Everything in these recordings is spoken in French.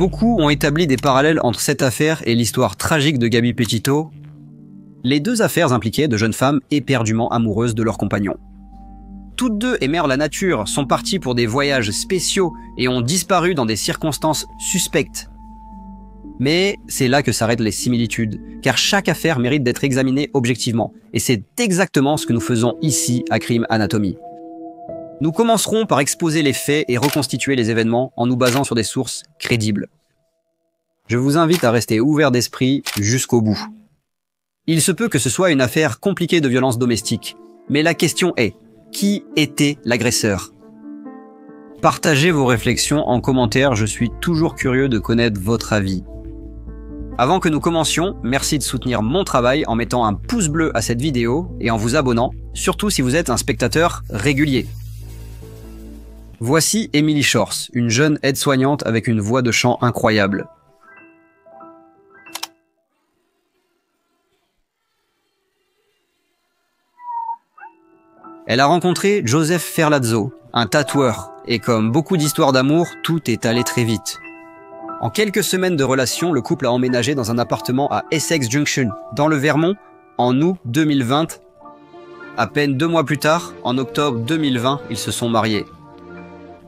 Beaucoup ont établi des parallèles entre cette affaire et l'histoire tragique de Gabby Petito. Les deux affaires impliquaient de jeunes femmes éperdument amoureuses de leurs compagnons. Toutes deux aimèrent la nature, sont parties pour des voyages spéciaux et ont disparu dans des circonstances suspectes. Mais c'est là que s'arrêtent les similitudes, car chaque affaire mérite d'être examinée objectivement, et c'est exactement ce que nous faisons ici à Crime Anatomy. Nous commencerons par exposer les faits et reconstituer les événements en nous basant sur des sources crédibles. Je vous invite à rester ouvert d'esprit jusqu'au bout. Il se peut que ce soit une affaire compliquée de violence domestique, mais la question est, qui était l'agresseur? Partagez vos réflexions en commentaire, je suis toujours curieux de connaître votre avis. Avant que nous commencions, merci de soutenir mon travail en mettant un pouce bleu à cette vidéo et en vous abonnant, surtout si vous êtes un spectateur régulier. Voici Emily Shores, une jeune aide-soignante avec une voix de chant incroyable. Elle a rencontré Joseph Ferlazzo, un tatoueur, et comme beaucoup d'histoires d'amour, tout est allé très vite. En quelques semaines de relation, le couple a emménagé dans un appartement à Essex Junction, dans le Vermont, en août 2020. À peine 2 mois plus tard, en octobre 2020, ils se sont mariés.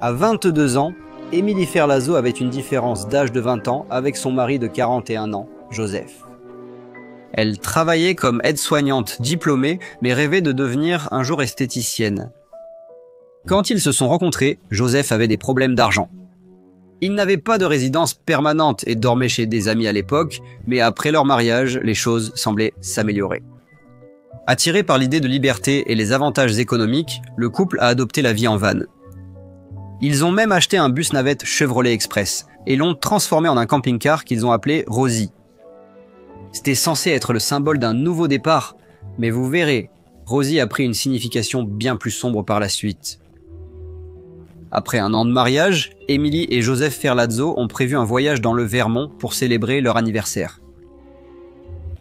À 22 ans, Emily Ferlazzo avait une différence d'âge de 20 ans avec son mari de 41 ans, Joseph. Elle travaillait comme aide-soignante diplômée, mais rêvait de devenir un jour esthéticienne. Quand ils se sont rencontrés, Joseph avait des problèmes d'argent. Il n'avait pas de résidence permanente et dormait chez des amis à l'époque, mais après leur mariage, les choses semblaient s'améliorer. Attiré par l'idée de liberté et les avantages économiques, le couple a adopté la vie en van. Ils ont même acheté un bus-navette Chevrolet Express et l'ont transformé en un camping-car qu'ils ont appelé Rosie. C'était censé être le symbole d'un nouveau départ, mais vous verrez, Rosie a pris une signification bien plus sombre par la suite. Après 1 an de mariage, Emily et Joseph Ferlazzo ont prévu un voyage dans le Vermont pour célébrer leur anniversaire.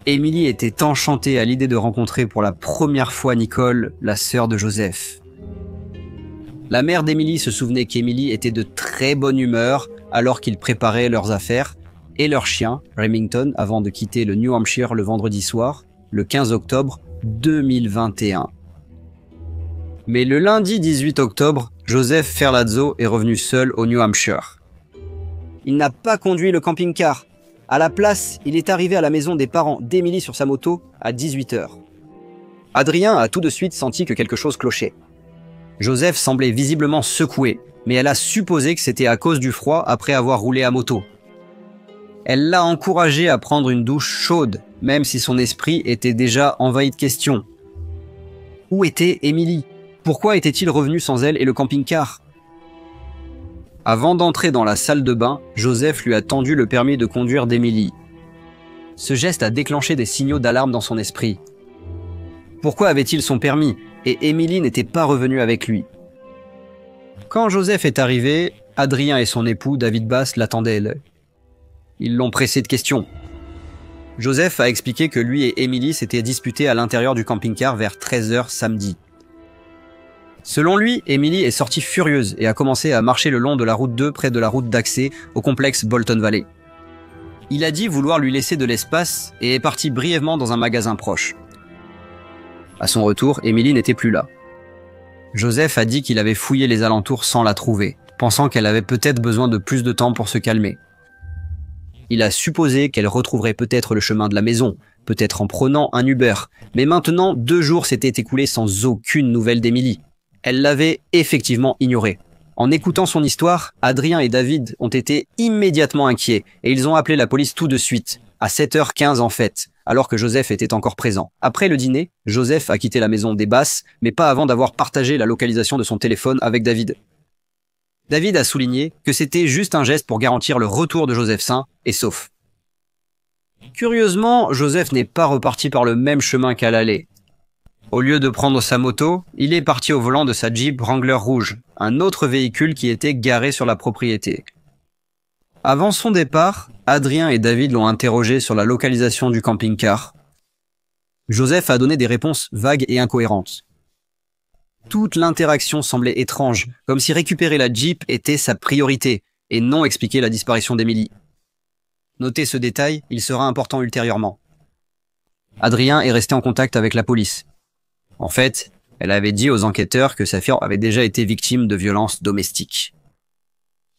Emily était enchantée à l'idée de rencontrer pour la première fois Nicole, la sœur de Joseph. La mère d'Emily se souvenait qu'Emily était de très bonne humeur alors qu'ils préparaient leurs affaires et leur chien, Remington, avant de quitter le New Hampshire le vendredi soir, le 15 octobre 2021. Mais le lundi 18 octobre, Joseph Ferlazzo est revenu seul au New Hampshire. Il n'a pas conduit le camping-car. À la place, il est arrivé à la maison des parents d'Emily sur sa moto à 18 h. Adrien a tout de suite senti que quelque chose clochait. Joseph semblait visiblement secoué, mais elle a supposé que c'était à cause du froid après avoir roulé à moto. Elle l'a encouragé à prendre une douche chaude, même si son esprit était déjà envahi de questions. Où était Emily? Pourquoi était-il revenu sans elle et le camping-car? Avant d'entrer dans la salle de bain, Joseph lui a tendu le permis de conduire d'Emily. Ce geste a déclenché des signaux d'alarme dans son esprit. Pourquoi avait-il son permis et Emily n'était pas revenue avec lui? Quand Joseph est arrivé, Adrien et son époux, David Bass, l'attendaient. Ils l'ont pressé de questions. Joseph a expliqué que lui et Emily s'étaient disputés à l'intérieur du camping-car vers 13 h samedi. Selon lui, Emily est sortie furieuse et a commencé à marcher le long de la route 2 près de la route d'accès au complexe Bolton Valley. Il a dit vouloir lui laisser de l'espace et est parti brièvement dans un magasin proche. À son retour, Emily n'était plus là. Joseph a dit qu'il avait fouillé les alentours sans la trouver, pensant qu'elle avait peut-être besoin de plus de temps pour se calmer. Il a supposé qu'elle retrouverait peut-être le chemin de la maison, peut-être en prenant un Uber, mais maintenant 2 jours s'étaient écoulés sans aucune nouvelle d'Emily. Elle l'avait effectivement ignorée. En écoutant son histoire, Adrien et David ont été immédiatement inquiets et ils ont appelé la police tout de suite, à 7 h 15 en fait, alors que Joseph était encore présent. Après le dîner, Joseph a quitté la maison des Basses, mais pas avant d'avoir partagé la localisation de son téléphone avec David. David a souligné que c'était juste un geste pour garantir le retour de Joseph sain et sauf. Curieusement, Joseph n'est pas reparti par le même chemin qu'à l'aller. Au lieu de prendre sa moto, il est parti au volant de sa Jeep Wrangler rouge, un autre véhicule qui était garé sur la propriété. Avant son départ, Adrien et David l'ont interrogé sur la localisation du camping-car. Joseph a donné des réponses vagues et incohérentes. Toute l'interaction semblait étrange, comme si récupérer la Jeep était sa priorité, et non expliquer la disparition d'Emily. Notez ce détail, il sera important ultérieurement. Adrien est resté en contact avec la police. En fait, elle avait dit aux enquêteurs que sa fille avait déjà été victime de violences domestiques.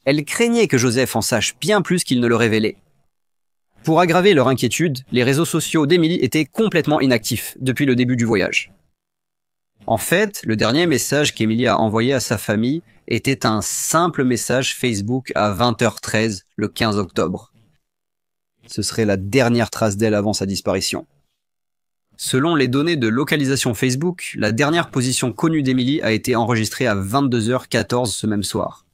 Elle craignait que Joseph en sache bien plus qu'il ne le révélait. Pour aggraver leur inquiétude, les réseaux sociaux d'Emily étaient complètement inactifs depuis le début du voyage. En fait, le dernier message qu'Emily a envoyé à sa famille était un simple message Facebook à 20h13 le 15 octobre. Ce serait la dernière trace d'elle avant sa disparition. Selon les données de localisation Facebook, la dernière position connue d'Emily a été enregistrée à 22h14 ce même soir.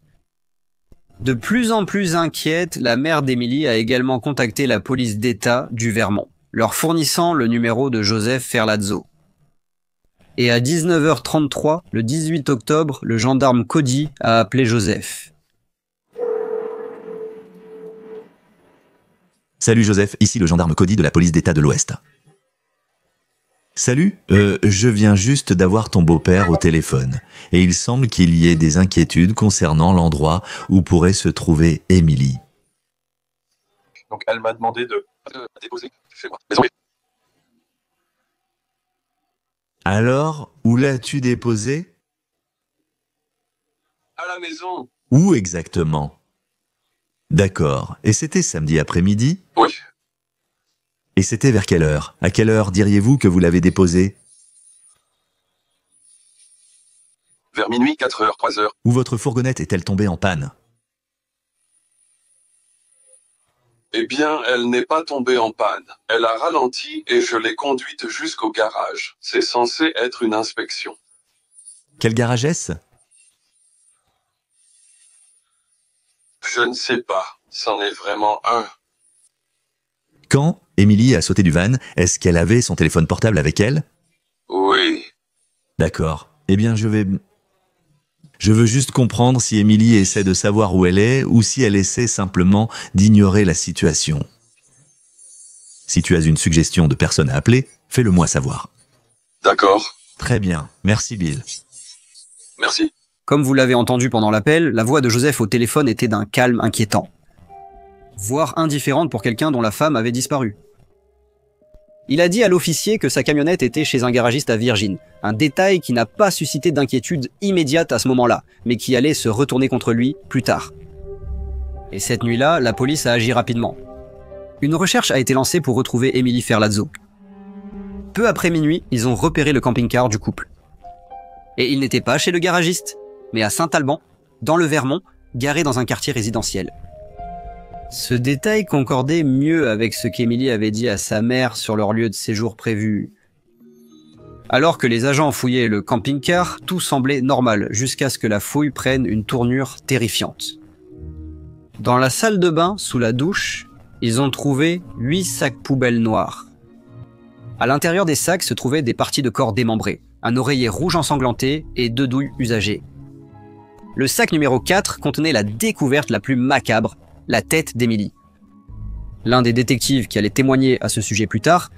De plus en plus inquiète, la mère d'Emily a également contacté la police d'État du Vermont, leur fournissant le numéro de Joseph Ferlazzo. Et à 19h33, le 18 octobre, le gendarme Cody a appelé Joseph. Salut Joseph, ici le gendarme Cody de la police d'État de l'Ouest. Salut, je viens juste d'avoir ton beau-père au téléphone, et il semble qu'il y ait des inquiétudes concernant l'endroit où pourrait se trouver Emily. Donc elle m'a demandé de déposer chez moi. Alors, où l'as-tu déposé? À la maison. Où exactement? D'accord, et c'était samedi après-midi? Oui. Et c'était vers quelle heure? À quelle heure diriez-vous que vous l'avez déposé? Vers minuit, 4h, 3h. Où votre fourgonnette est-elle tombée en panne? Eh bien, elle n'est pas tombée en panne. Elle a ralenti et je l'ai conduite jusqu'au garage. C'est censé être une inspection. Quel garage est-ce? Je ne sais pas. C'en est vraiment un. Quand Emily a sauté du van, est-ce qu'elle avait son téléphone portable avec elle? Oui. D'accord. Eh bien, je veux juste comprendre si Emily essaie de savoir où elle est ou si elle essaie simplement d'ignorer la situation. Si tu as une suggestion de personne à appeler, fais-le moi savoir. D'accord. Très bien. Merci Bill. Merci. Comme vous l'avez entendu pendant l'appel, la voix de Joseph au téléphone était d'un calme inquiétant, voire indifférente pour quelqu'un dont la femme avait disparu. Il a dit à l'officier que sa camionnette était chez un garagiste à Virgin, un détail qui n'a pas suscité d'inquiétude immédiate à ce moment-là, mais qui allait se retourner contre lui plus tard. Et cette nuit-là, la police a agi rapidement. Une recherche a été lancée pour retrouver Emily Ferlazzo. Peu après minuit, ils ont repéré le camping-car du couple. Et il n'était pas chez le garagiste, mais à Saint-Alban, dans le Vermont, garé dans un quartier résidentiel. Ce détail concordait mieux avec ce qu'Emily avait dit à sa mère sur leur lieu de séjour prévu. Alors que les agents fouillaient le camping-car, tout semblait normal jusqu'à ce que la fouille prenne une tournure terrifiante. Dans la salle de bain, sous la douche, ils ont trouvé 8 sacs poubelles noirs. À l'intérieur des sacs se trouvaient des parties de corps démembrées, un oreiller rouge ensanglanté et 2 douilles usagées. Le sac numéro 4 contenait la découverte la plus macabre, la tête d'Emily. L'un des détectives qui allait témoigner à ce sujet plus tard,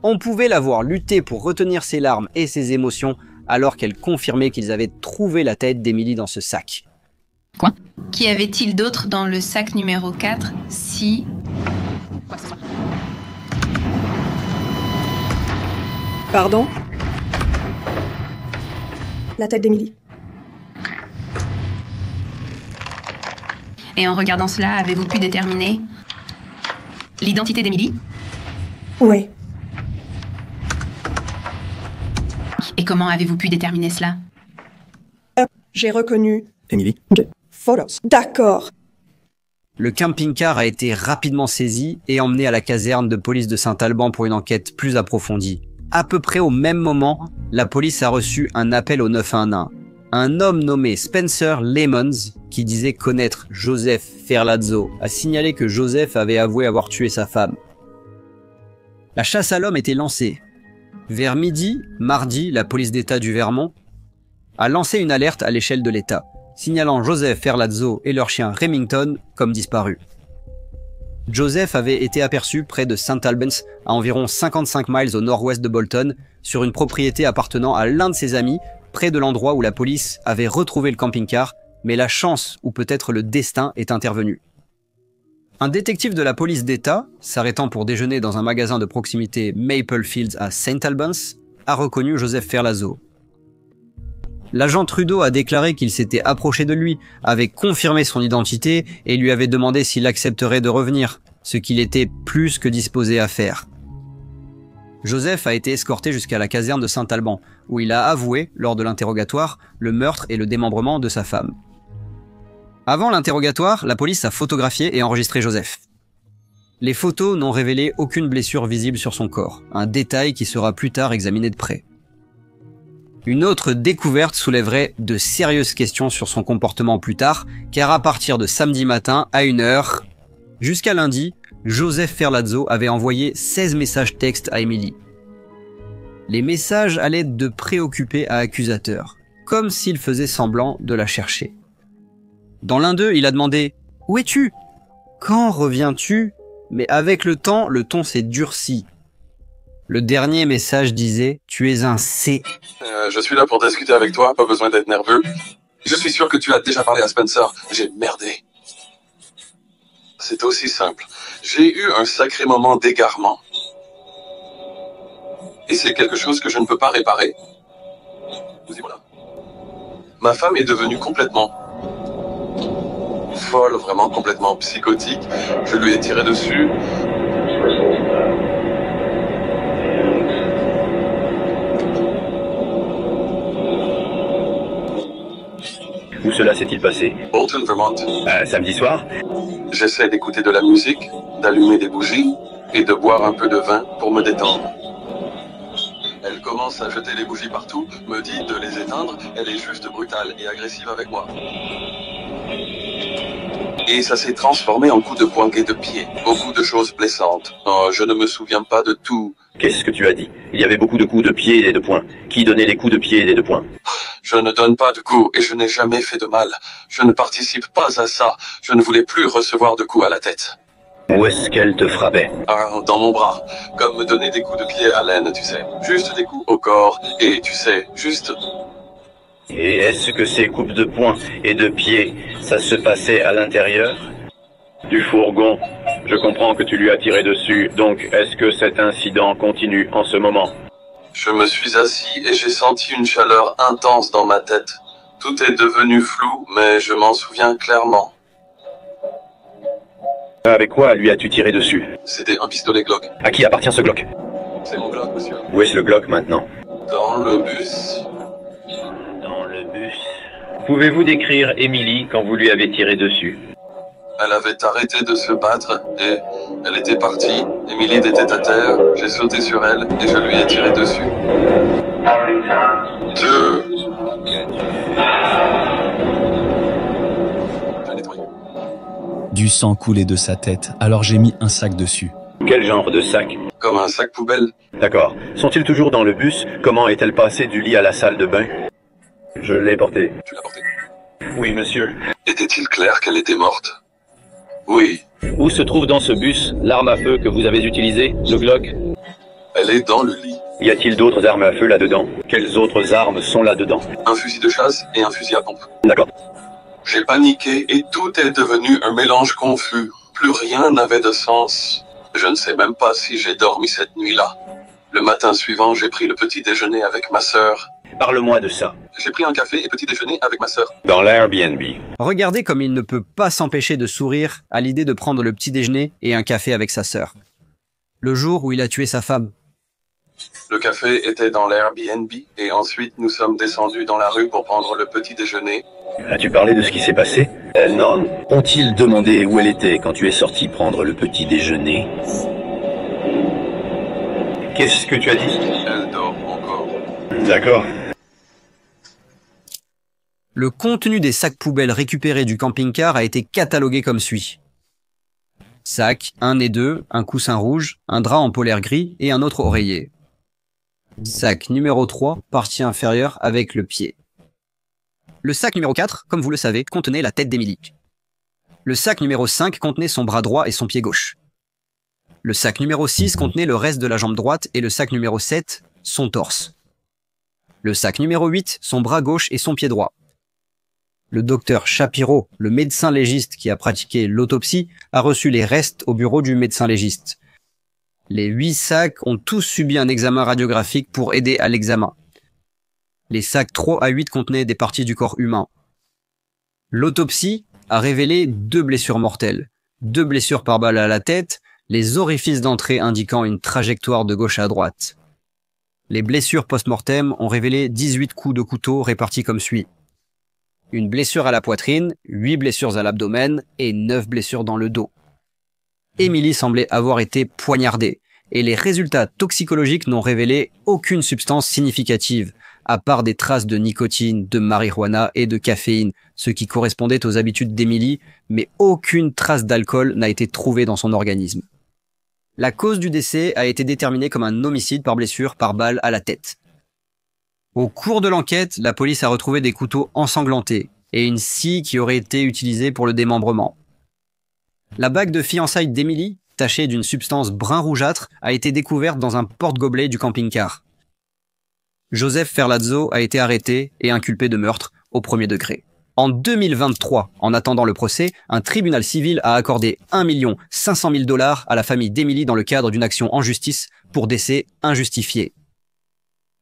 on pouvait la voir lutter pour retenir ses larmes et ses émotions alors qu'elle confirmait qu'ils avaient trouvé la tête d'Emily dans ce sac. Quoi? Qu'y avait-il d'autre dans le sac numéro 4 si... Pardon? La tête d'Emily. Et en regardant cela, avez-vous pu déterminer l'identité d'Emily? Oui. Et comment avez-vous pu déterminer cela? J'ai reconnu Emily? de photos. D'accord. Le camping-car a été rapidement saisi et emmené à la caserne de police de Saint-Alban pour une enquête plus approfondie. À peu près au même moment, la police a reçu un appel au 911. Un homme nommé Spencer Lemons, qui disait connaître Joseph Ferlazzo, a signalé que Joseph avait avoué avoir tué sa femme. La chasse à l'homme était lancée. Vers midi, mardi, la police d'État du Vermont a lancé une alerte à l'échelle de l'État, signalant Joseph Ferlazzo et leur chien Remington comme disparus. Joseph avait été aperçu près de St. Albans, à environ 55 miles au nord-ouest de Bolton, sur une propriété appartenant à l'un de ses amis, près de l'endroit où la police avait retrouvé le camping-car, mais la chance ou peut-être le destin est intervenu. Un détective de la police d'État, s'arrêtant pour déjeuner dans un magasin de proximité Maple Fields à St. Albans, a reconnu Joseph Ferlazzo. L'agent Trudeau a déclaré qu'il s'était approché de lui, avait confirmé son identité et lui avait demandé s'il accepterait de revenir, ce qu'il était plus que disposé à faire. Joseph a été escorté jusqu'à la caserne de Saint-Alban, où il a avoué, lors de l'interrogatoire, le meurtre et le démembrement de sa femme. Avant l'interrogatoire, la police a photographié et enregistré Joseph. Les photos n'ont révélé aucune blessure visible sur son corps, un détail qui sera plus tard examiné de près. Une autre découverte soulèverait de sérieuses questions sur son comportement plus tard, car à partir de samedi matin à 1h, jusqu'à lundi, Joseph Ferlazzo avait envoyé 16 messages textes à Emily. Les messages allaient de préoccupé à accusateur, comme s'il faisait semblant de la chercher. Dans l'un d'eux, il a demandé « Où es-tu ? Quand reviens-tu » Mais avec le temps, le ton s'est durci. Le dernier message disait « Tu es un C ». Je suis là pour discuter avec toi, pas besoin d'être nerveux. Je suis sûr que tu as déjà parlé à Spencer. J'ai merdé. C'est aussi simple. J'ai eu un sacré moment d'égarement. Et c'est quelque chose que je ne peux pas réparer. Vous y voilà. Ma femme est devenue complètement folle, vraiment complètement psychotique. Je lui ai tiré dessus. Où cela s'est-il passé? Bolton, Vermont. Samedi soir? J'essaie d'écouter de la musique, d'allumer des bougies et de boire un peu de vin pour me détendre. Elle commence à jeter les bougies partout, me dit de les éteindre, elle est juste brutale et agressive avec moi. Et ça s'est transformé en coups de poing et de pied, beaucoup de choses blessantes. Oh, je ne me souviens pas de tout. Qu'est-ce que tu as dit? Il y avait beaucoup de coups de pied et de poing. Qui donnait les coups de pied et de poing? Je ne donne pas de coups et je n'ai jamais fait de mal. Je ne participe pas à ça. Je ne voulais plus recevoir de coups à la tête. Où est-ce qu'elle te frappait? Dans mon bras. Comme me donner des coups de pied à l'aine, tu sais. Juste des coups au corps. Et tu sais, juste... Et est-ce que ces coupes de poing et de pied, ça se passait à l'intérieur du fourgon? Je comprends que tu lui as tiré dessus, donc est-ce que cet incident continue en ce moment? Je me suis assis et j'ai senti une chaleur intense dans ma tête. Tout est devenu flou, mais je m'en souviens clairement. Avec quoi lui as-tu tiré dessus? C'était un pistolet Glock. À qui appartient ce Glock? C'est mon Glock, monsieur. Où est-ce le Glock maintenant? Dans le bus. Dans le bus. Pouvez-vous décrire Emily quand vous lui avez tiré dessus? Elle avait arrêté de se battre et elle était partie. Emily était à terre, j'ai sauté sur elle et je lui ai tiré dessus. 2. Je l'ai nettoyé. Du sang coulait de sa tête, alors j'ai mis un sac dessus. Quel genre de sac? Comme un sac poubelle. D'accord. Sont-ils toujours dans le bus? Comment est-elle passée du lit à la salle de bain? Je l'ai portée. Tu l'as porté. Oui, monsieur. Était-il clair qu'elle était morte? Oui. Où se trouve dans ce bus l'arme à feu que vous avez utilisée, le Glock? Elle est dans le lit. Y a-t-il d'autres armes à feu là-dedans? Quelles autres armes sont là-dedans? Un fusil de chasse et un fusil à pompe. D'accord. J'ai paniqué et tout est devenu un mélange confus. Plus rien n'avait de sens. Je ne sais même pas si j'ai dormi cette nuit-là. Le matin suivant, j'ai pris le petit déjeuner avec ma sœur. Parle-moi de ça. J'ai pris un café et petit déjeuner avec ma sœur. Dans l'Airbnb. Regardez comme il ne peut pas s'empêcher de sourire à l'idée de prendre le petit déjeuner et un café avec sa sœur. Le jour où il a tué sa femme. Le café était dans l'Airbnb et ensuite nous sommes descendus dans la rue pour prendre le petit déjeuner. As-tu parlé de ce qui s'est passé? Non. Ont-ils demandé où elle était quand tu es sorti prendre le petit déjeuner? Qu'est-ce que tu as dit? Elle dort encore. D'accord. Le contenu des sacs poubelles récupérés du camping-car a été catalogué comme suit. Sac 1 et 2, un coussin rouge, un drap en polaire gris et un autre oreiller. Sac numéro 3, partie inférieure avec le pied. Le sac numéro 4, comme vous le savez, contenait la tête d'Emily. Le sac numéro 5 contenait son bras droit et son pied gauche. Le sac numéro 6 contenait le reste de la jambe droite et le sac numéro 7, son torse. Le sac numéro 8, son bras gauche et son pied droit. Le docteur Shapiro, le médecin légiste qui a pratiqué l'autopsie, a reçu les restes au bureau du médecin légiste. Les 8 sacs ont tous subi un examen radiographique pour aider à l'examen. Les sacs 3 à 8 contenaient des parties du corps humain. L'autopsie a révélé 2 blessures mortelles, 2 blessures par balle à la tête, les orifices d'entrée indiquant une trajectoire de gauche à droite. Les blessures post-mortem ont révélé 18 coups de couteau répartis comme suit. Une blessure à la poitrine, 8 blessures à l'abdomen et 9 blessures dans le dos. Emily semblait avoir été poignardée et les résultats toxicologiques n'ont révélé aucune substance significative, à part des traces de nicotine, de marijuana et de caféine, ce qui correspondait aux habitudes d'Emily, mais aucune trace d'alcool n'a été trouvée dans son organisme. La cause du décès a été déterminée comme un homicide par blessure par balle à la tête. Au cours de l'enquête, la police a retrouvé des couteaux ensanglantés et une scie qui aurait été utilisée pour le démembrement. La bague de fiançailles d'Emily, tachée d'une substance brun rougeâtre, a été découverte dans un porte-gobelet du camping-car. Joseph Ferlazzo a été arrêté et inculpé de meurtre au premier degré. En 2023, en attendant le procès, un tribunal civil a accordé 1 500 000 $ à la famille d'Emily dans le cadre d'une action en justice pour décès injustifié.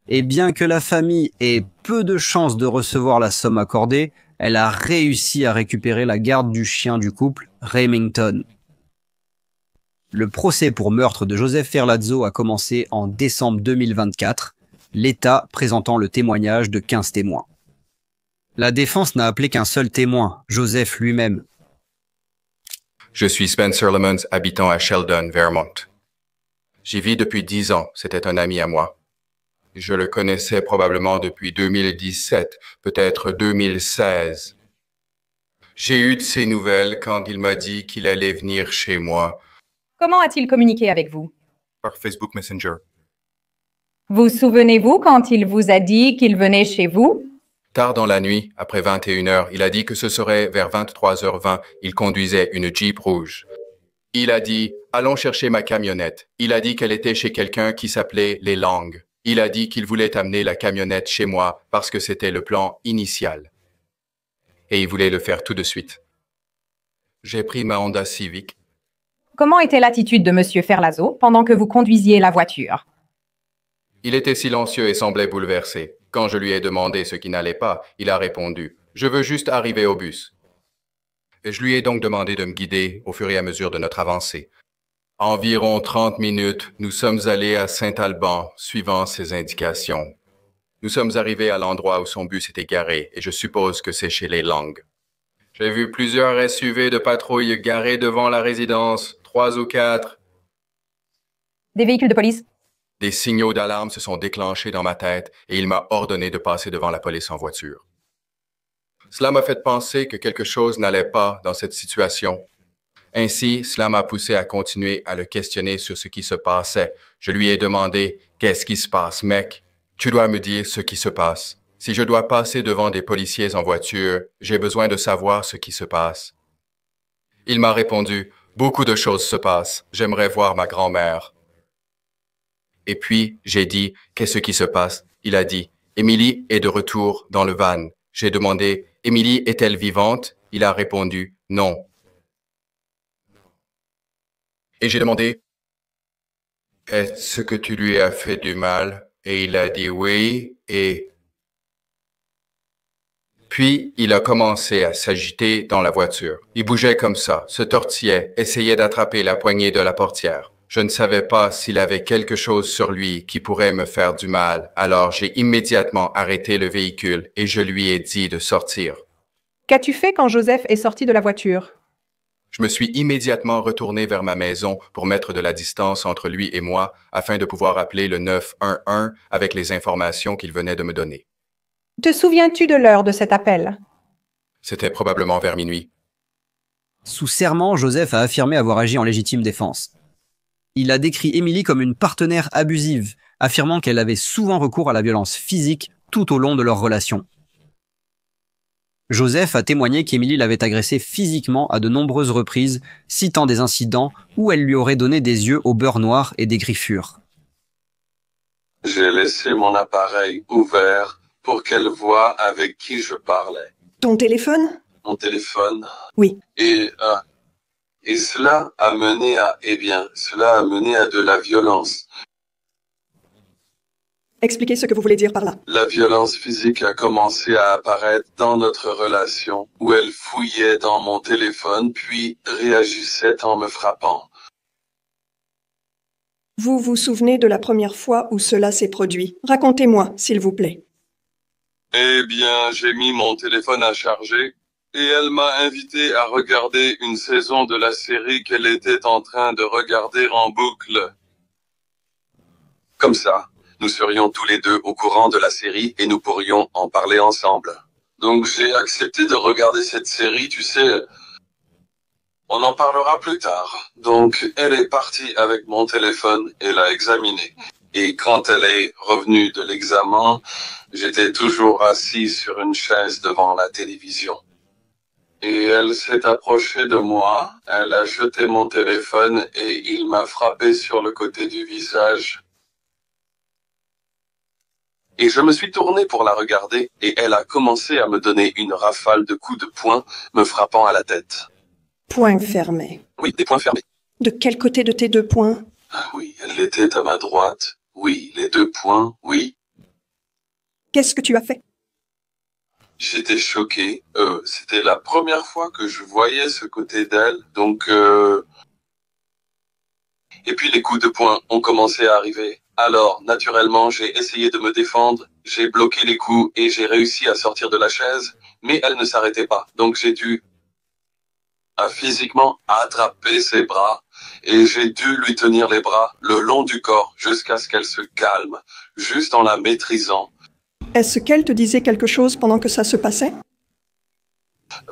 Et bien que la famille ait peu de chances de recevoir la somme accordée, elle a réussi à récupérer la garde du chien du couple, Remington. Le procès pour meurtre de Joseph Ferlazzo a commencé en décembre 2024, l'État présentant le témoignage de 15 témoins. La défense n'a appelé qu'un seul témoin, Joseph lui-même. Je suis Spencer Lemons, habitant à Sheldon, Vermont. J'y vis depuis 10 ans, c'était un ami à moi. Je le connaissais probablement depuis 2017, peut-être 2016. J'ai eu de ses nouvelles quand il m'a dit qu'il allait venir chez moi. Comment a-t-il communiqué avec vous? Par Facebook Messenger. Vous souvenez-vous quand il vous a dit qu'il venait chez vous? Tard dans la nuit, après 21h, il a dit que ce serait vers 23h20. Il conduisait une Jeep rouge. Il a dit « Allons chercher ma camionnette ». Il a dit qu'elle était chez quelqu'un qui s'appelait Les Langues. Il a dit qu'il voulait amener la camionnette chez moi parce que c'était le plan initial. Et il voulait le faire tout de suite. J'ai pris ma Honda Civic. Comment était l'attitude de M. Ferlazzo pendant que vous conduisiez la voiture? Il était silencieux et semblait bouleversé. Quand je lui ai demandé ce qui n'allait pas, il a répondu « Je veux juste arriver au bus ». Et je lui ai donc demandé de me guider au fur et à mesure de notre avancée. Environ 30 minutes, nous sommes allés à Saint-Alban, suivant ses indications. Nous sommes arrivés à l'endroit où son bus était garé, et je suppose que c'est chez les Langues. J'ai vu plusieurs SUV de patrouille garés devant la résidence, 3 ou 4. Des véhicules de police? Des signaux d'alarme se sont déclenchés dans ma tête et il m'a ordonné de passer devant la police en voiture. Cela m'a fait penser que quelque chose n'allait pas dans cette situation. Ainsi, cela m'a poussé à continuer à le questionner sur ce qui se passait. Je lui ai demandé « Qu'est-ce qui se passe, mec? Tu dois me dire ce qui se passe. Si je dois passer devant des policiers en voiture, j'ai besoin de savoir ce qui se passe. » Il m'a répondu « Beaucoup de choses se passent. J'aimerais voir ma grand-mère. » Et puis, j'ai dit « Qu'est-ce qui se passe ?» Il a dit « Emily est de retour dans le van. » J'ai demandé « Emily est-elle vivante ?» Il a répondu « Non. » Et j'ai demandé « Est-ce que tu lui as fait du mal ?» Et il a dit « Oui. » Et puis, il a commencé à s'agiter dans la voiture. Il bougeait comme ça, se tortillait, essayait d'attraper la poignée de la portière. Je ne savais pas s'il avait quelque chose sur lui qui pourrait me faire du mal, alors j'ai immédiatement arrêté le véhicule et je lui ai dit de sortir. Qu'as-tu fait quand Joseph est sorti de la voiture? Je me suis immédiatement retourné vers ma maison pour mettre de la distance entre lui et moi afin de pouvoir appeler le 911 avec les informations qu'il venait de me donner. Te souviens-tu de l'heure de cet appel? C'était probablement vers minuit. Sous serment, Joseph a affirmé avoir agi en légitime défense. Il a décrit Emily comme une partenaire abusive, affirmant qu'elle avait souvent recours à la violence physique tout au long de leur relation. Joseph a témoigné qu'Emily l'avait agressé physiquement à de nombreuses reprises, citant des incidents où elle lui aurait donné des yeux au beurre noir et des griffures. J'ai laissé mon appareil ouvert pour qu'elle voie avec qui je parlais. Ton téléphone? Mon téléphone. Oui. Et cela a mené à, cela a mené à de la violence. Expliquez ce que vous voulez dire par là. La violence physique a commencé à apparaître dans notre relation, où elle fouillait dans mon téléphone, puis réagissait en me frappant. Vous vous souvenez de la première fois où cela s'est produit? Racontez-moi, s'il vous plaît. Eh bien, j'ai mis mon téléphone à charger, et elle m'a invité à regarder une saison de la série qu'elle était en train de regarder en boucle. Comme ça, nous serions tous les deux au courant de la série et nous pourrions en parler ensemble. Donc j'ai accepté de regarder cette série, tu sais. On en parlera plus tard. Donc elle est partie avec mon téléphone et l'a examiné. Et quand elle est revenue de l'examen, j'étais toujours assis sur une chaise devant la télévision. Et elle s'est approchée de moi, elle a jeté mon téléphone et il m'a frappé sur le côté du visage. Et je me suis tourné pour la regarder, et elle a commencé à me donner une rafale de coups de poing, me frappant à la tête. Poing fermé. Oui, des poings fermés. De quel côté de tes 2 poings? Ah oui, elle était à ma droite. Oui, les 2 poings, oui. Qu'est-ce que tu as fait? J'étais choqué. C'était la première fois que je voyais ce côté d'elle, donc Et puis les coups de poing ont commencé à arriver. Alors, naturellement, j'ai essayé de me défendre, j'ai bloqué les coups et j'ai réussi à sortir de la chaise, mais elle ne s'arrêtait pas. Donc j'ai dû physiquement attraper ses bras et j'ai dû lui tenir les bras le long du corps jusqu'à ce qu'elle se calme, juste en la maîtrisant. Est-ce qu'elle te disait quelque chose pendant que ça se passait?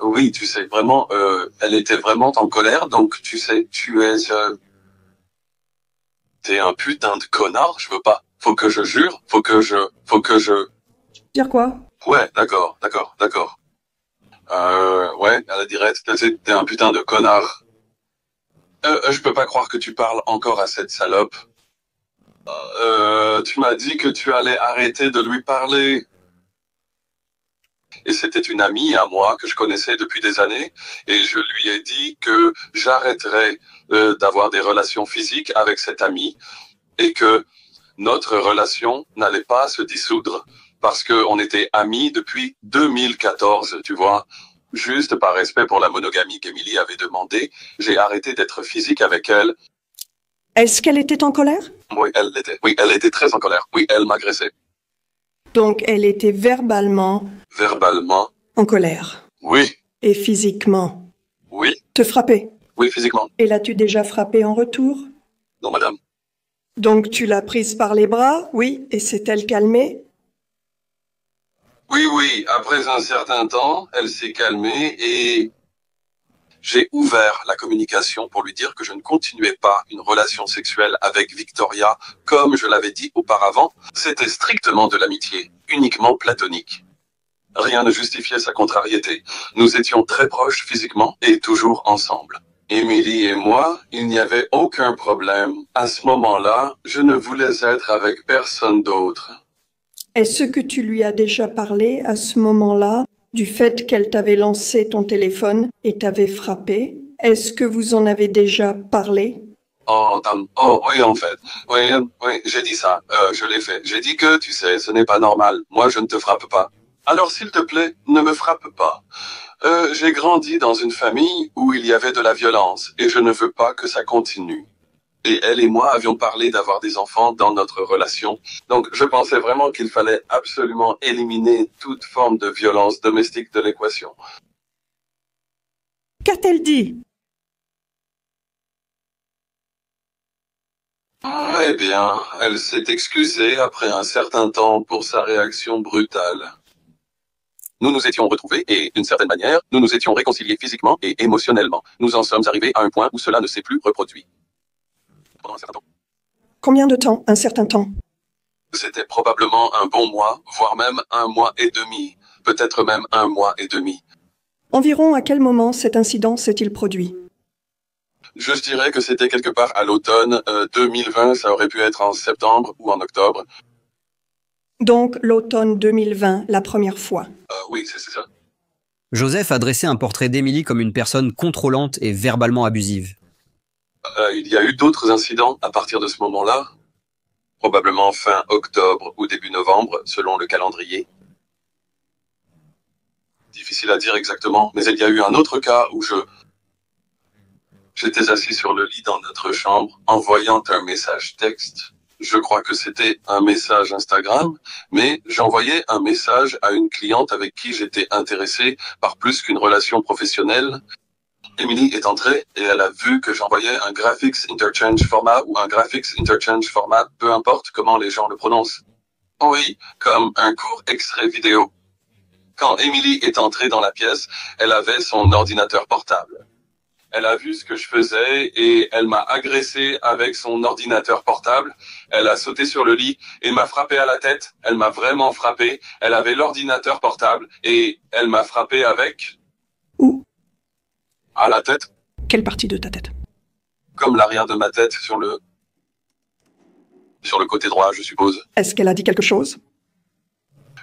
Oui, tu sais, vraiment, elle était vraiment en colère, donc tu sais, t'es un putain de connard, je veux pas. Faut que je jure, faut que je... Dire quoi? Ouais, d'accord. Ouais, elle dirait, t'es un putain de connard. Je peux pas croire que tu parles encore à cette salope. Tu m'as dit que tu allais arrêter de lui parler. Et c'était une amie à moi que je connaissais depuis des années, et je lui ai dit que j'arrêterais d'avoir des relations physiques avec cette amie, et que notre relation n'allait pas se dissoudre, parce qu'on était amis depuis 2014, tu vois. Juste par respect pour la monogamie qu'Emily avait demandé, j'ai arrêté d'être physique avec elle. Est-ce qu'elle était en colère? Oui, elle l'était. Oui, elle était très en colère. Oui, elle m'agressait. Donc elle était verbalement... Verbalement? En colère. Oui. Et physiquement? Oui. Te frapper? Oui, physiquement. Et l'as-tu déjà frappé en retour? Non, madame. Donc tu l'as prise par les bras, oui, et s'est-elle calmée? Oui, après un certain temps, elle s'est calmée et j'ai ouvert la communication pour lui dire que je ne continuais pas une relation sexuelle avec Victoria, comme je l'avais dit auparavant. C'était strictement de l'amitié, uniquement platonique. Rien ne justifiait sa contrariété. Nous étions très proches physiquement et toujours ensemble. Emily et moi, il n'y avait aucun problème. À ce moment-là, je ne voulais être avec personne d'autre. Est-ce que tu lui as déjà parlé à ce moment-là du fait qu'elle t'avait lancé ton téléphone et t'avait frappé? Est-ce que vous en avez déjà parlé? Oh, oui, en fait. Oui, j'ai dit ça. Je l'ai fait. J'ai dit que, tu sais, ce n'est pas normal. Moi, je ne te frappe pas. Alors, s'il te plaît, ne me frappe pas. J'ai grandi dans une famille où il y avait de la violence et je ne veux pas que ça continue. Et elle et moi avions parlé d'avoir des enfants dans notre relation. Donc, je pensais vraiment qu'il fallait absolument éliminer toute forme de violence domestique de l'équation. Qu'a-t-elle dit? Eh bien, elle s'est excusée après un certain temps pour sa réaction brutale. Nous nous étions retrouvés et, d'une certaine manière, nous nous étions réconciliés physiquement et émotionnellement. Nous en sommes arrivés à un point où cela ne s'est plus reproduit. Pendant un certain temps. Combien de temps? Un certain temps? C'était probablement un bon mois, voire même 1 mois et demi. Peut-être même 1 mois et demi. Environ à quel moment cet incident s'est-il produit? Je dirais que c'était quelque part à l'automne 2020, ça aurait pu être en septembre ou en octobre. Donc l'automne 2020, la première fois. Oui, c'est ça. Joseph a dressé un portrait d'Emily comme une personne contrôlante et verbalement abusive. Il y a eu d'autres incidents à partir de ce moment-là, probablement fin octobre ou début novembre, selon le calendrier. Difficile à dire exactement, mais il y a eu un autre cas où j'étais assis sur le lit dans notre chambre, envoyant un message texte. Je crois que c'était un message Instagram, mais j'envoyais un message à une cliente avec qui j'étais intéressé par plus qu'une relation professionnelle. Emily est entrée et elle a vu que j'envoyais un graphics interchange format ou un graphics interchange format, peu importe comment les gens le prononcent. Oui, comme un court extrait vidéo. Quand Emily est entrée dans la pièce, elle avait son ordinateur portable. Elle a vu ce que je faisais et elle m'a agressé avec son ordinateur portable. Elle a sauté sur le lit et m'a frappé à la tête. Elle m'a vraiment frappé. Elle avait l'ordinateur portable et elle m'a frappé avec... Où? À la tête. Quelle partie de ta tête? Comme l'arrière de ma tête sur le côté droit, je suppose. Est-ce qu'elle a dit quelque chose?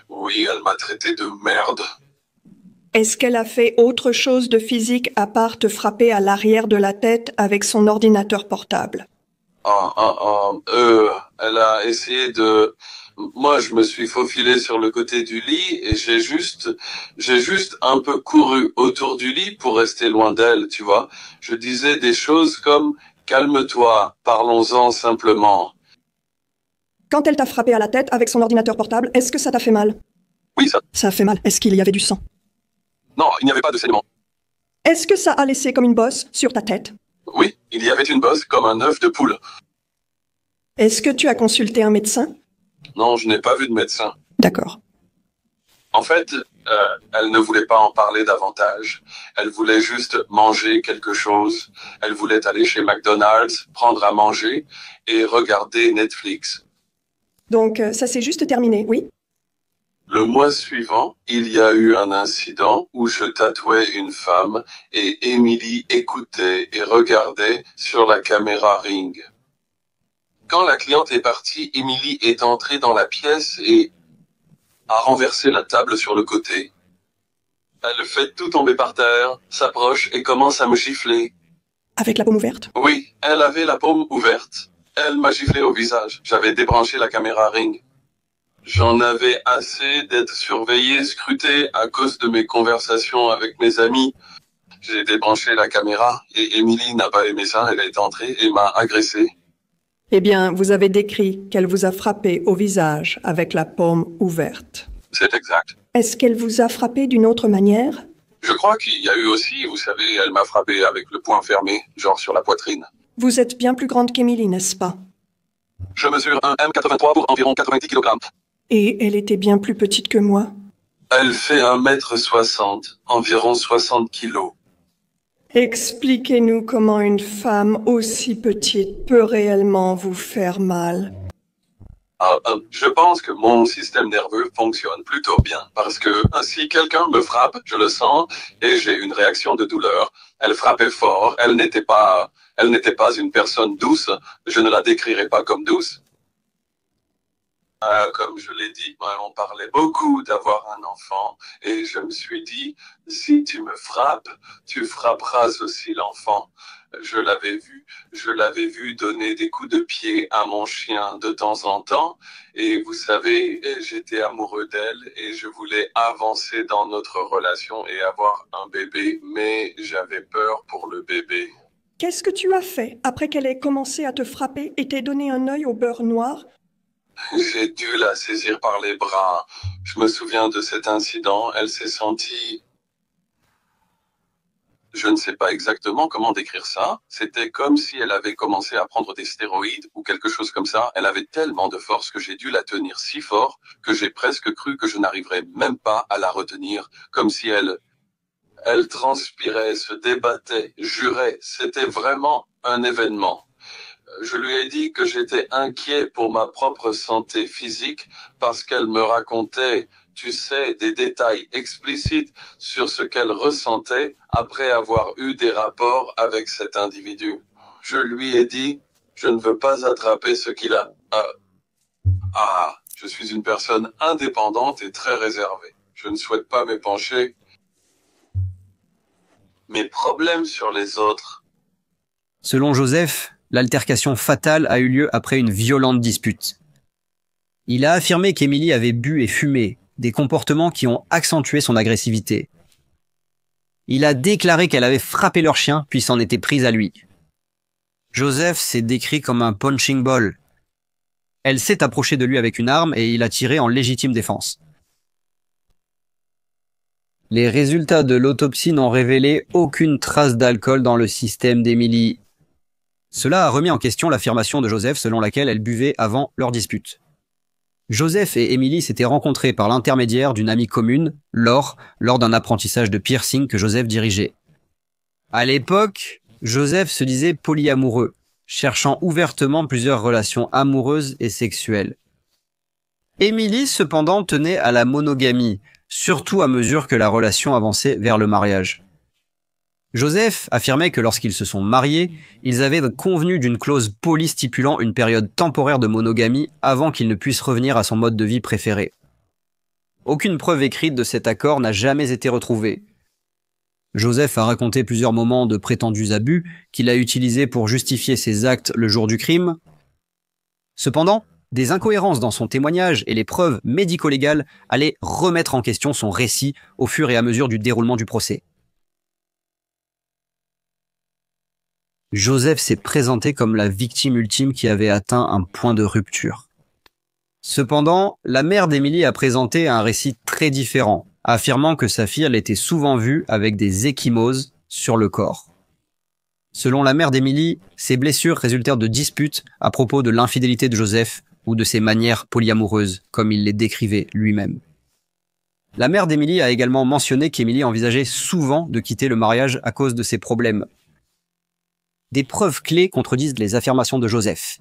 Oui, elle m'a traité de merde. Est-ce qu'elle a fait autre chose de physique à part te frapper à l'arrière de la tête avec son ordinateur portable? Elle a essayé de... Moi, je me suis faufilé sur le côté du lit et j'ai juste un peu couru autour du lit pour rester loin d'elle, tu vois. Je disais des choses comme « Calme-toi, parlons-en simplement ». Quand elle t'a frappé à la tête avec son ordinateur portable, est-ce que ça t'a fait mal? Oui, ça. Ça a fait mal. Est-ce qu'il y avait du sang? Non, il n'y avait pas de saignement. Est-ce que ça a laissé comme une bosse sur ta tête? Oui, il y avait une bosse comme un œuf de poule. Est-ce que tu as consulté un médecin? Non, je n'ai pas vu de médecin. D'accord. En fait, elle ne voulait pas en parler davantage. Elle voulait juste manger quelque chose. Elle voulait aller chez McDonald's, prendre à manger et regarder Netflix. Donc, ça s'est juste terminé, oui? Le mois suivant, il y a eu un incident où je tatouais une femme et Emily écoutait et regardait sur la caméra Ring. Quand la cliente est partie, Emily est entrée dans la pièce et a renversé la table sur le côté. Elle fait tout tomber par terre, s'approche et commence à me gifler. Avec la paume ouverte? Oui, elle avait la paume ouverte. Elle m'a giflé au visage. J'avais débranché la caméra Ring. J'en avais assez d'être surveillé, scruté à cause de mes conversations avec mes amis. J'ai débranché la caméra et Emily n'a pas aimé ça. Elle est entrée et m'a agressé. Eh bien, vous avez décrit qu'elle vous a frappé au visage avec la paume ouverte. C'est exact. Est-ce qu'elle vous a frappé d'une autre manière? Je crois qu'il y a eu aussi, vous savez, elle m'a frappé avec le poing fermé, genre sur la poitrine. Vous êtes bien plus grande qu'Emily, n'est-ce pas? Je mesure 1,83 m pour environ 90 kg. Et elle était bien plus petite que moi? Elle fait 1,60 m, environ 60 kg. Expliquez-nous comment une femme aussi petite peut réellement vous faire mal. Je pense que mon système nerveux fonctionne plutôt bien parce que si quelqu'un me frappe, je le sens et j'ai une réaction de douleur. Elle frappait fort, elle n'était pas une personne douce, je ne la décrirais pas comme douce. Comme je l'ai dit, on parlait beaucoup d'avoir un enfant et je me suis dit, si tu me frappes, tu frapperas aussi l'enfant. Je l'avais vu donner des coups de pied à mon chien de temps en temps et vous savez, j'étais amoureux d'elle et je voulais avancer dans notre relation et avoir un bébé, mais j'avais peur pour le bébé. Qu'est-ce que tu as fait après qu'elle ait commencé à te frapper et t'ait donné un œil au beurre noir? J'ai dû la saisir par les bras. Je me souviens de cet incident. Elle s'est sentie... Je ne sais pas exactement comment décrire ça. C'était comme si elle avait commencé à prendre des stéroïdes ou quelque chose comme ça. Elle avait tellement de force que j'ai dû la tenir si fort que j'ai presque cru que je n'arriverais même pas à la retenir. Comme si elle transpirait, se débattait, jurait. C'était vraiment un événement. Je lui ai dit que j'étais inquiet pour ma propre santé physique parce qu'elle me racontait, tu sais, des détails explicites sur ce qu'elle ressentait après avoir eu des rapports avec cet individu. Je lui ai dit, je ne veux pas attraper ce qu'il a. Je suis une personne indépendante et très réservée. Je ne souhaite pas m'épancher. mes problèmes sur les autres. Selon Joseph, l'altercation fatale a eu lieu après une violente dispute. Il a affirmé qu'Emily avait bu et fumé, des comportements qui ont accentué son agressivité. Il a déclaré qu'elle avait frappé leur chien puis s'en était prise à lui. Joseph s'est décrit comme un punching ball. Elle s'est approchée de lui avec une arme et il a tiré en légitime défense. Les résultats de l'autopsie n'ont révélé aucune trace d'alcool dans le système d'Emily. Cela a remis en question l'affirmation de Joseph selon laquelle elle buvait avant leur dispute. Joseph et Emily s'étaient rencontrés par l'intermédiaire d'une amie commune, Laure, lors d'un apprentissage de piercing que Joseph dirigeait. À l'époque, Joseph se disait polyamoureux, cherchant ouvertement plusieurs relations amoureuses et sexuelles. Emily, cependant, tenait à la monogamie, surtout à mesure que la relation avançait vers le mariage. Joseph affirmait que lorsqu'ils se sont mariés, ils avaient convenu d'une clause poly stipulant une période temporaire de monogamie avant qu'il ne puisse revenir à son mode de vie préféré. Aucune preuve écrite de cet accord n'a jamais été retrouvée. Joseph a raconté plusieurs moments de prétendus abus qu'il a utilisés pour justifier ses actes le jour du crime. Cependant, des incohérences dans son témoignage et les preuves médico-légales allaient remettre en question son récit au fur et à mesure du déroulement du procès. Joseph s'est présenté comme la victime ultime qui avait atteint un point de rupture. Cependant, la mère d'Emily a présenté un récit très différent, affirmant que sa fille l'était souvent vue avec des ecchymoses sur le corps. Selon la mère d'Emily, ces blessures résultèrent de disputes à propos de l'infidélité de Joseph ou de ses manières polyamoureuses, comme il les décrivait lui-même. La mère d'Emily a également mentionné qu'Emily envisageait souvent de quitter le mariage à cause de ses problèmes. Des preuves clés contredisent les affirmations de Joseph.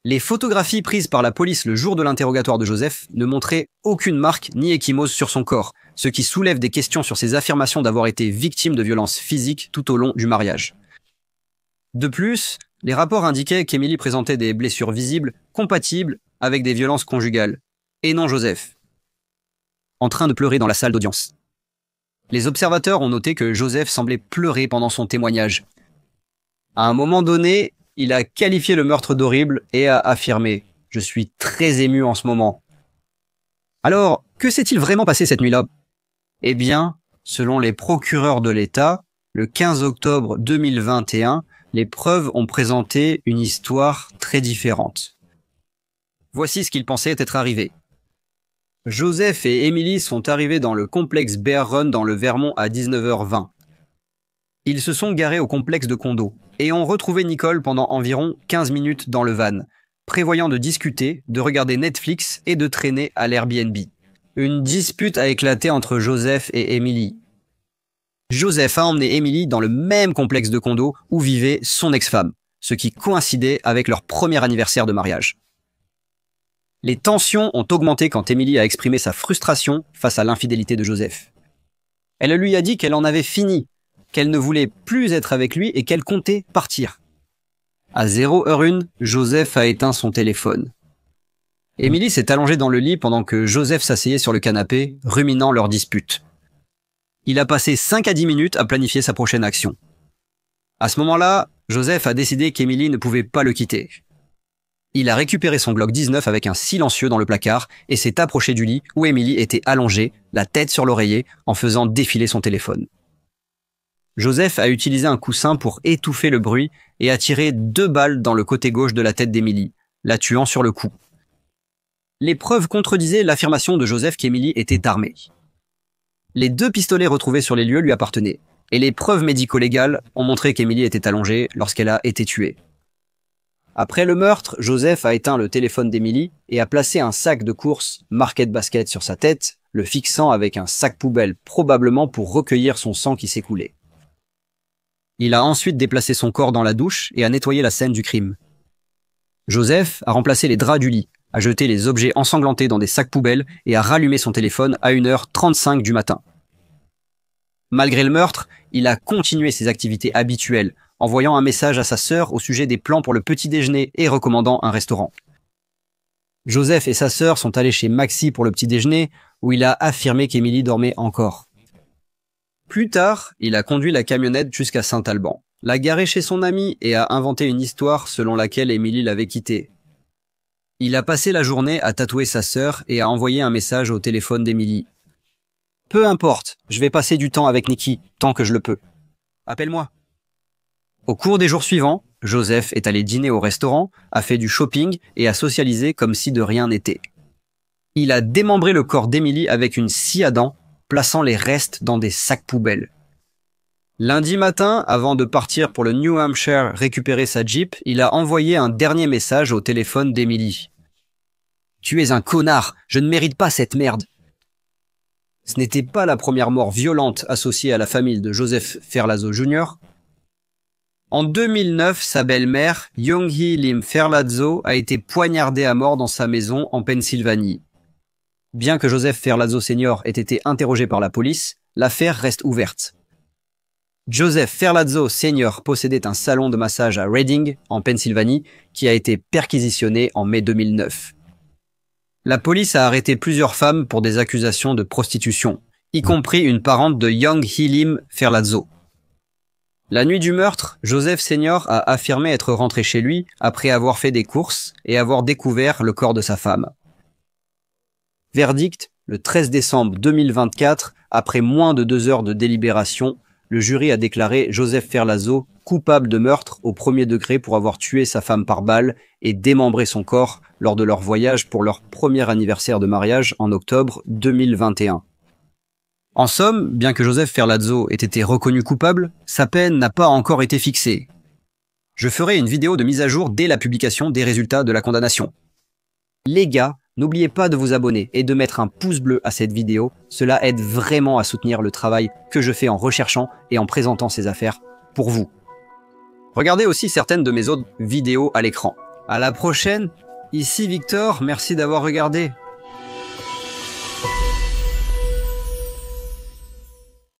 Les photographies prises par la police le jour de l'interrogatoire de Joseph ne montraient aucune marque ni ecchymose sur son corps, ce qui soulève des questions sur ses affirmations d'avoir été victime de violences physiques tout au long du mariage. De plus, les rapports indiquaient qu'Emily présentait des blessures visibles compatibles avec des violences conjugales, et non Joseph, en train de pleurer dans la salle d'audience. Les observateurs ont noté que Joseph semblait pleurer pendant son témoignage. À un moment donné, il a qualifié le meurtre d'horrible et a affirmé « Je suis très ému en ce moment ». Alors, que s'est-il vraiment passé cette nuit-là? Eh bien, selon les procureurs de l'État, le 15 octobre 2021, les preuves ont présenté une histoire très différente. Voici ce qu'ils pensaient être arrivé. Joseph et Emily sont arrivés dans le complexe Bear Run dans le Vermont à 19h20. Ils se sont garés au complexe de condos et ont retrouvé Nicole pendant environ 15 minutes dans le van, prévoyant de discuter, de regarder Netflix et de traîner à l'Airbnb. Une dispute a éclaté entre Joseph et Emily. Joseph a emmené Emily dans le même complexe de condos où vivait son ex-femme, ce qui coïncidait avec leur premier anniversaire de mariage. Les tensions ont augmenté quand Emily a exprimé sa frustration face à l'infidélité de Joseph. Elle lui a dit qu'elle en avait fini, qu'elle ne voulait plus être avec lui et qu'elle comptait partir. À 0h01, Joseph a éteint son téléphone. Emily s'est allongée dans le lit pendant que Joseph s'asseyait sur le canapé, ruminant leur dispute. Il a passé 5 à 10 minutes à planifier sa prochaine action. À ce moment-là, Joseph a décidé qu'Emily ne pouvait pas le quitter. Il a récupéré son Glock 19 avec un silencieux dans le placard et s'est approché du lit où Emily était allongée, la tête sur l'oreiller, en faisant défiler son téléphone. Joseph a utilisé un coussin pour étouffer le bruit et a tiré 2 balles dans le côté gauche de la tête d'Emily, la tuant sur le coup. Les preuves contredisaient l'affirmation de Joseph qu'Emily était armée. Les 2 pistolets retrouvés sur les lieux lui appartenaient, et les preuves médico-légales ont montré qu'Emily était allongée lorsqu'elle a été tuée. Après le meurtre, Joseph a éteint le téléphone d'Emily et a placé un sac de course Market Basket sur sa tête, le fixant avec un sac poubelle probablement pour recueillir son sang qui s'écoulait. Il a ensuite déplacé son corps dans la douche et a nettoyé la scène du crime. Joseph a remplacé les draps du lit, a jeté les objets ensanglantés dans des sacs poubelles et a rallumé son téléphone à 1h35 du matin. Malgré le meurtre, il a continué ses activités habituelles, envoyant un message à sa sœur au sujet des plans pour le petit déjeuner et recommandant un restaurant. Joseph et sa sœur sont allés chez Maxi pour le petit déjeuner, où il a affirmé qu'Emily dormait encore. Plus tard, il a conduit la camionnette jusqu'à Saint-Alban, l'a garée chez son ami et a inventé une histoire selon laquelle Emily l'avait quitté. Il a passé la journée à tatouer sa sœur et a envoyé un message au téléphone d'Emily. « Peu importe, je vais passer du temps avec Nikki, tant que je le peux. Appelle-moi. » Au cours des jours suivants, Joseph est allé dîner au restaurant, a fait du shopping et a socialisé comme si de rien n'était. Il a démembré le corps d'Emily avec une scie à dents, plaçant les restes dans des sacs poubelles. Lundi matin, avant de partir pour le New Hampshire récupérer sa Jeep, il a envoyé un dernier message au téléphone d'Emily. « Tu es un connard, je ne mérite pas cette merde. » Ce n'était pas la première mort violente associée à la famille de Joseph Ferlazzo Jr. En 2009, sa belle-mère, Young-hee Lim Ferlazzo, a été poignardée à mort dans sa maison en Pennsylvanie. Bien que Joseph Ferlazzo Sr. ait été interrogé par la police, l'affaire reste ouverte. Joseph Ferlazzo Sr. possédait un salon de massage à Reading, en Pennsylvanie, qui a été perquisitionné en mai 2009. La police a arrêté plusieurs femmes pour des accusations de prostitution, y compris une parente de Young-hee Lim Ferlazzo. La nuit du meurtre, Joseph Sr. a affirmé être rentré chez lui après avoir fait des courses et avoir découvert le corps de sa femme. Verdict, le 13 décembre 2024, après moins de 2 heures de délibération, le jury a déclaré Joseph Ferlazzo coupable de meurtre au premier degré pour avoir tué sa femme par balle et démembré son corps lors de leur voyage pour leur premier anniversaire de mariage en octobre 2021. En somme, bien que Joseph Ferlazzo ait été reconnu coupable, sa peine n'a pas encore été fixée. Je ferai une vidéo de mise à jour dès la publication des résultats de la condamnation. Les gars, n'oubliez pas de vous abonner et de mettre un pouce bleu à cette vidéo, cela aide vraiment à soutenir le travail que je fais en recherchant et en présentant ces affaires pour vous. Regardez aussi certaines de mes autres vidéos à l'écran. À la prochaine, ici Victor, merci d'avoir regardé.